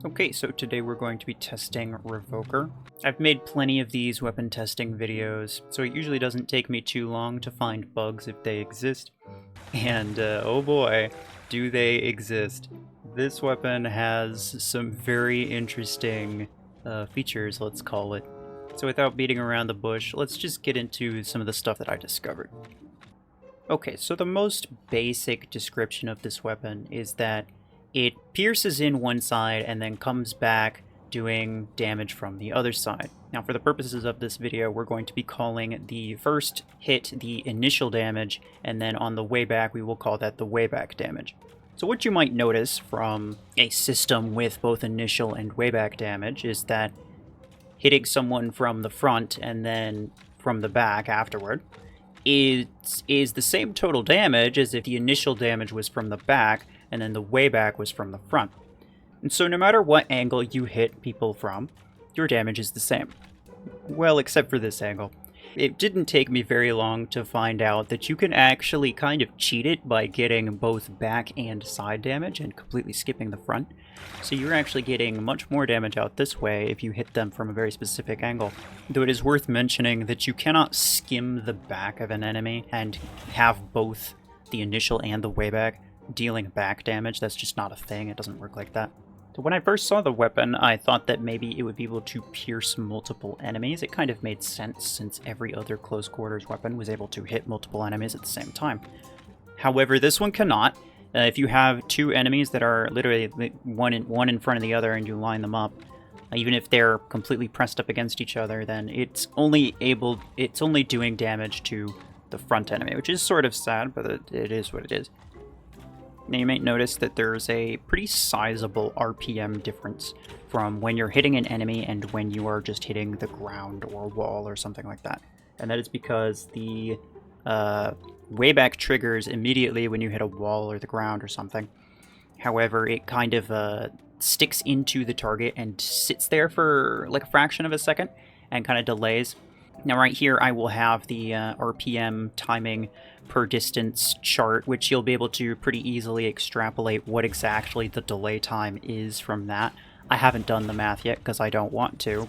Okay, so today we're going to be testing Revoker. I've made plenty of these weapon testing videos, so it usually doesn't take me too long to find bugs if they exist. And oh boy, do they exist. This weapon has some very interesting features, let's call it. So without beating around the bush, let's just get into some of the stuff that I discovered. Okay, so the most basic description of this weapon is that it pierces in one side and then comes back doing damage from the other side. Now, for the purposes of this video, we're going to be calling the first hit the initial damage, and then on the way back, we will call that the way back damage. So what you might notice from a system with both initial and way back damage is that hitting someone from the front and then from the back afterward is the same total damage as if the initial damage was from the back and then the way back was from the front. And so no matter what angle you hit people from, your damage is the same. Well, except for this angle. It didn't take me very long to find out that you can actually kind of cheat it by getting both back and side damage and completely skipping the front. So you're actually getting much more damage out this way if you hit them from a very specific angle. Though it is worth mentioning that you cannot skim the back of an enemy and have both the initial and the way back dealing back damage. That's just not a thing. It doesn't work like that. So when I first saw the weapon, I thought that maybe it would be able to pierce multiple enemies. It kind of made sense since every other close quarters weapon was able to hit multiple enemies at the same time. However, this one cannot. If you have two enemies that are literally one in front of the other and you line them up, even if they're completely pressed up against each other, then it's only doing damage to the front enemy, which is sort of sad, but it is what it is. Now you might notice that there's a pretty sizable RPM difference from when you're hitting an enemy and when you are just hitting the ground or wall or something like that. And that is because the wayback triggers immediately when you hit a wall or the ground or something. However, it kind of sticks into the target and sits there for like a fraction of a second and kind of delays. Now right here I will have the RPM timing per distance chart, which you'll be able to pretty easily extrapolate what exactly the delay time is from that. I haven't done the math yet because I don't want to,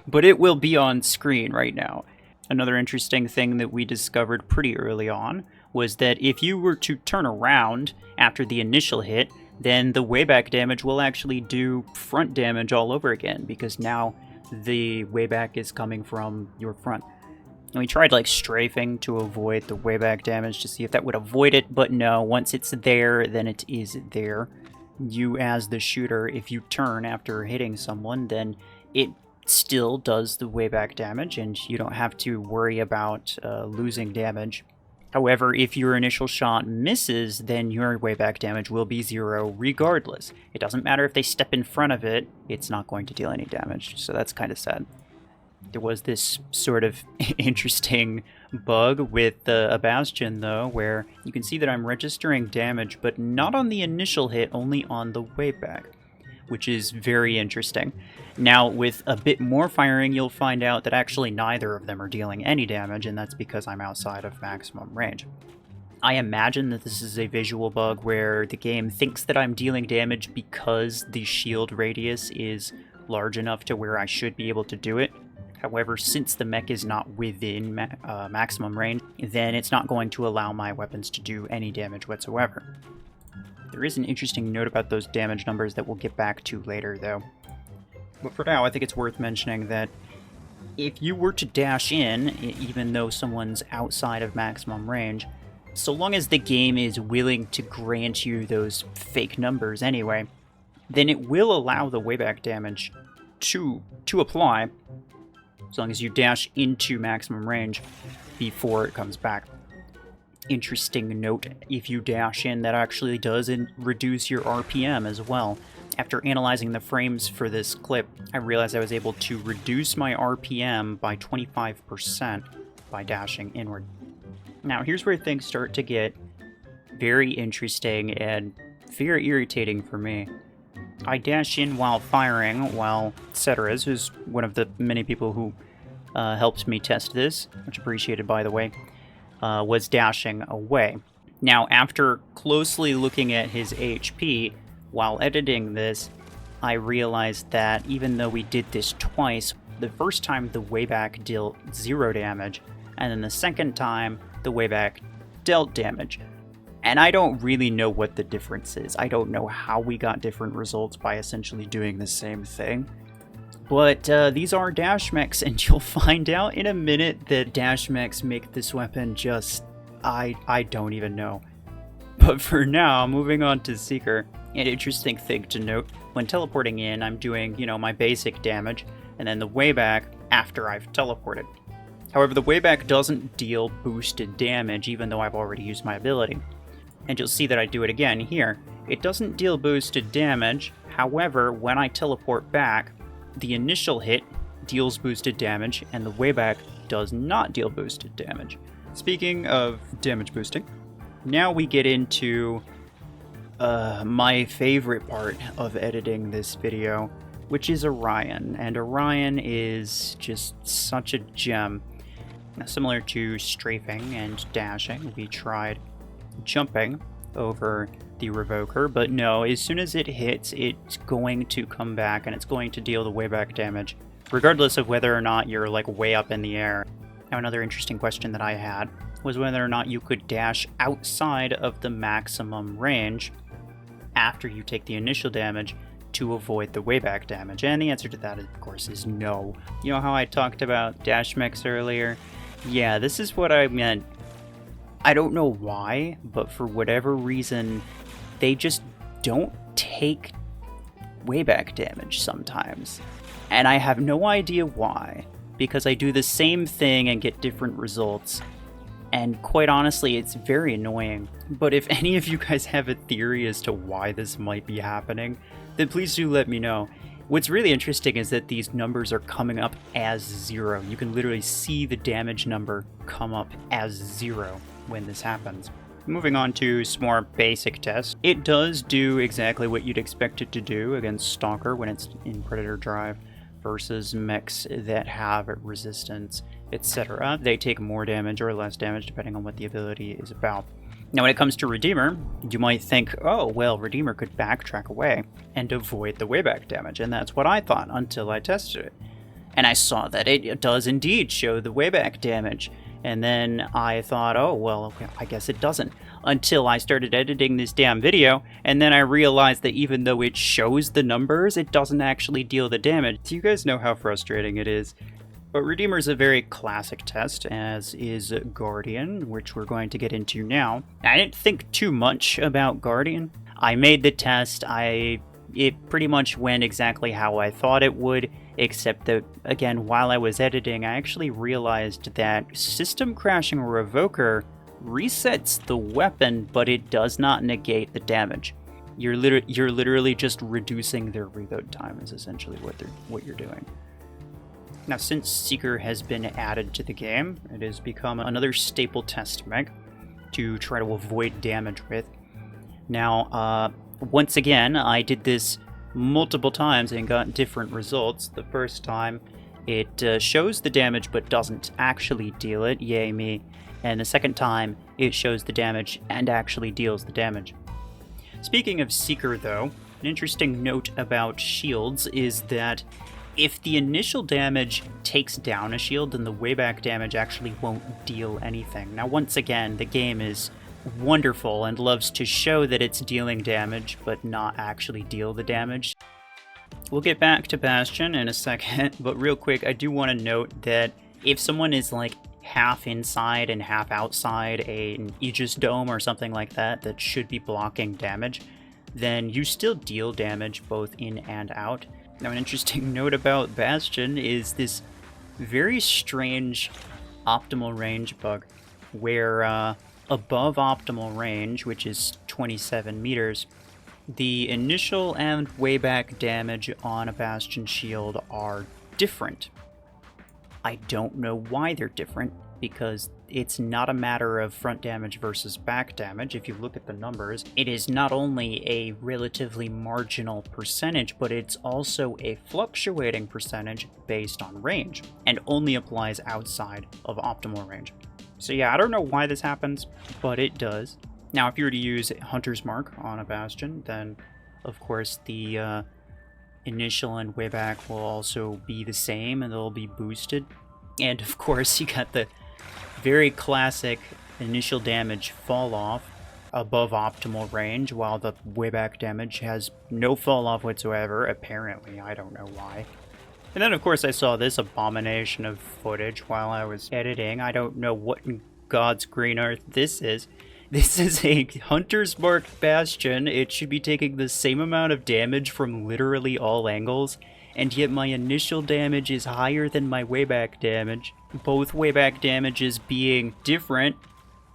but it will be on screen right now. Another interesting thing that we discovered pretty early on was that if you were to turn around after the initial hit, then the wayback damage will actually do front damage all over again, because now the wayback is coming from your front. And we tried like strafing to avoid the wayback damage to see if that would avoid it, but no, once it's there, then it is there. You as the shooter, if you turn after hitting someone, then it still does the wayback damage and you don't have to worry about losing damage. However, if your initial shot misses, then your wayback damage will be 0 regardless. It doesn't matter if they step in front of it, it's not going to deal any damage, so that's kind of sad. There was this sort of interesting bug with a Bastion, though, where you can see that I'm registering damage, but not on the initial hit, only on the way back, which is very interesting. Now, with a bit more firing, you'll find out that actually neither of them are dealing any damage, and that's because I'm outside of maximum range. I imagine that this is a visual bug where the game thinks that I'm dealing damage because the shield radius is large enough to where I should be able to do it. However, since the mech is not within maximum range, then it's not going to allow my weapons to do any damage whatsoever. There is an interesting note about those damage numbers that we'll get back to later, though. But for now, I think it's worth mentioning that if you were to dash in, even though someone's outside of maximum range, so long as the game is willing to grant you those fake numbers anyway, then it will allow the wayback damage to apply, as long as you dash into maximum range before it comes back. Interesting note, if you dash in, that actually does reduce your RPM as well. After analyzing the frames for this clip, I realized I was able to reduce my RPM by 25% by dashing inward. Now here's where things start to get very interesting and very irritating for me. I dash in while firing, while Ceteris, who's one of the many people who helped me test this, much appreciated by the way, was dashing away. Now, after closely looking at his HP while editing this, I realized that even though we did this twice, the first time the Wayback dealt 0 damage, and then the second time the Wayback dealt damage. And I don't really know what the difference is. I don't know how we got different results by essentially doing the same thing. But these are dash mechs, and you'll find out in a minute that dash mechs make this weapon just... I don't even know. But for now, moving on to Seeker. An interesting thing to note, when teleporting in, I'm doing, my basic damage, and then the Wayback after I've teleported. However, the Wayback doesn't deal boosted damage, even though I've already used my ability. And you'll see that I do it again here. It doesn't deal boosted damage, however, when I teleport back, the initial hit deals boosted damage, and the Wayback does not deal boosted damage. Speaking of damage boosting, now we get into my favorite part of editing this video, which is Orion. And Orion is just such a gem. Now, similar to strafing and dashing, we tried jumping over the Revoker, but no, as soon as it hits, it's going to come back and it's going to deal the Wayback damage, regardless of whether or not you're like way up in the air. Now, another interesting question that I had was whether or not you could dash outside of the maximum range after you take the initial damage to avoid the Wayback damage, and the answer to that, of course, is no. You know how I talked about dash mechs earlier? Yeah, this is what I meant. I don't know why, but for whatever reason, they just don't take Wayback damage sometimes. And I have no idea why, because I do the same thing and get different results. And quite honestly, it's very annoying. But if any of you guys have a theory as to why this might be happening, then please do let me know. What's really interesting is that these numbers are coming up as 0. You can literally see the damage number come up as 0 when this happens. Moving on to some more basic tests. It does do exactly what you'd expect it to do against Stalker when it's in Predator Drive versus mechs that have resistance, etc. They take more damage or less damage depending on what the ability is about. Now, when it comes to Redeemer, you might think, oh, well, Redeemer could backtrack away and avoid the Wayback damage, and that's what I thought until I tested it. And I saw that it does indeed show the Wayback damage, and then I thought, oh, well, okay, I guess it doesn't, until I started editing this damn video, and then I realized that even though it shows the numbers, it doesn't actually deal the damage. So you guys know how frustrating it is. But Redeemer is a very classic test, as is Guardian, which we're going to get into now. I didn't think too much about Guardian. I made the test, it pretty much went exactly how I thought it would, except that, again, while I was editing, I actually realized that system crashing Revoker resets the weapon, but it does not negate the damage. You're literally just reducing their reload time is essentially what you're doing. Now, since Seeker has been added to the game, it has become another staple test mech to try to avoid damage with. Now, once again, I did this multiple times and got different results. The first time, it shows the damage but doesn't actually deal it, yay me. And the second time, it shows the damage and actually deals the damage. Speaking of Seeker, though, an interesting note about shields is that if the initial damage takes down a shield, then the Wayback damage actually won't deal anything. Now, once again, the game is wonderful and loves to show that it's dealing damage, but not actually deal the damage. We'll get back to Bastion in a second, but real quick, I do want to note that if someone is like half inside and half outside an Aegis Dome or something like that that should be blocking damage, then you still deal damage both in and out. Now, an interesting note about Bastion is this very strange optimal range bug, where above optimal range, which is 27 meters, the initial and Wayback damage on a Bastion shield are different. I don't know why they're different, because it's not a matter of front damage versus back damage. If you look at the numbers, it is not only a relatively marginal percentage, but it's also a fluctuating percentage based on range, and only applies outside of optimal range. So yeah, I don't know why this happens, but it does. Now, if you were to use Hunter's Mark on a Bastion, then of course the initial and way back will also be the same, and they'll be boosted. And of course, you got the very classic initial damage fall off above optimal range, while the way back damage has no fall off whatsoever, apparently. I don't know why. And then, of course, I saw this abomination of footage while I was editing. I don't know what in God's green earth this is. This is a Hunter's Mark Bastion. It should be taking the same amount of damage from literally all angles, and yet my initial damage is higher than my wayback damage. Both wayback damages being different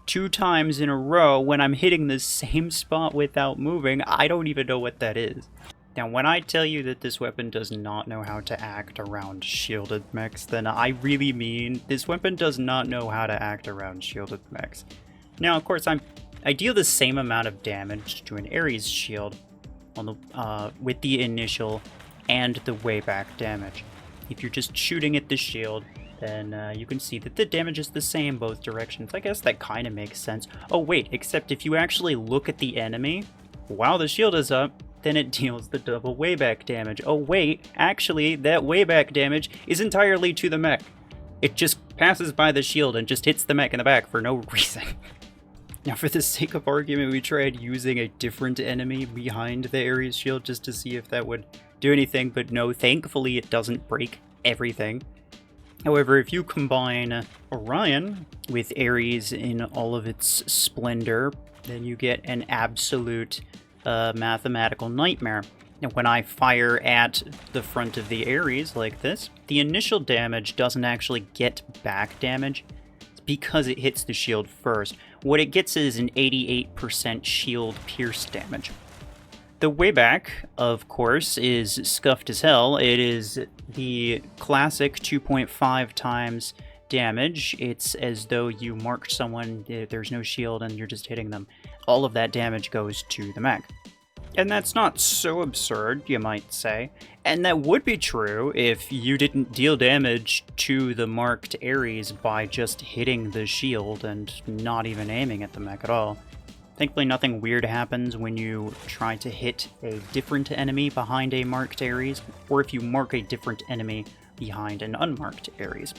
2 times in a row when I'm hitting the same spot without moving. I don't even know what that is. Now, when I tell you that this weapon does not know how to act around shielded mechs, then I really mean this weapon does not know how to act around shielded mechs. Now, of course, I deal the same amount of damage to an Ares shield on the with the initial and the way back damage. If you're just shooting at the shield, then you can see that the damage is the same both directions. I guess that kind of makes sense. Oh wait, except if you actually look at the enemy while the shield is up, then it deals the double wayback damage. Oh wait, actually, that wayback damage is entirely to the mech. It just passes by the shield and just hits the mech in the back for no reason. Now, for the sake of argument, we tried using a different enemy behind the Ares shield just to see if that would do anything, but no, thankfully it doesn't break everything. However, if you combine Orion with Ares in all of its splendor, then you get an absolute mathematical nightmare. Now, when I fire at the front of the Ares like this, the initial damage doesn't actually get back damage. It's because it hits the shield first. What it gets is an 88% shield pierce damage. The wayback, of course, is scuffed as hell. It is the classic 2.5 times damage. It's as though you marked someone, there's no shield, and you're just hitting them. All of that damage goes to the mech. And that's not so absurd, you might say. And that would be true if you didn't deal damage to the marked Ares by just hitting the shield and not even aiming at the mech at all. Thankfully, nothing weird happens when you try to hit a different enemy behind a marked Ares, or if you mark a different enemy behind an unmarked Ares.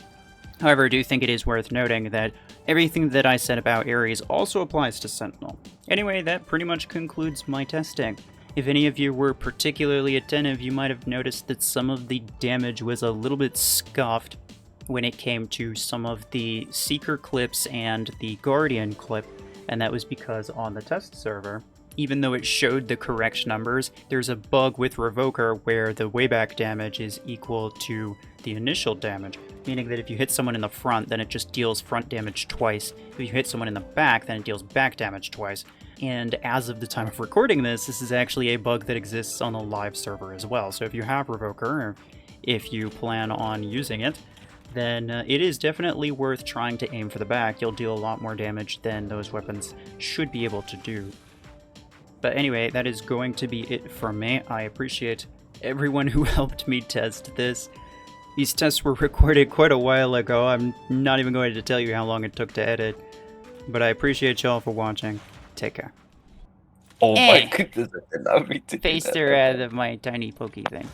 However, I do think it is worth noting that everything that I said about Ares also applies to Sentinel. Anyway, that pretty much concludes my testing. If any of you were particularly attentive, you might have noticed that some of the damage was a little bit scuffed when it came to some of the Seeker clips and the Guardian clip, and that was because on the test server, even though it showed the correct numbers, there's a bug with Revoker where the wayback damage is equal to the initial damage, meaning that if you hit someone in the front, then it just deals front damage twice. If you hit someone in the back, then it deals back damage twice. And as of the time of recording this, this is actually a bug that exists on the live server as well. So if you have Revoker, or if you plan on using it, then it is definitely worth trying to aim for the back. You'll deal a lot more damage than those weapons should be able to do. But anyway, that is going to be it from me. I appreciate everyone who helped me test this. These tests were recorded quite a while ago. I'm not even going to tell you how long it took to edit. But I appreciate y'all for watching. Take care. Oh my goodness, I did not mean to do Faced that. her out of my tiny pokey thing.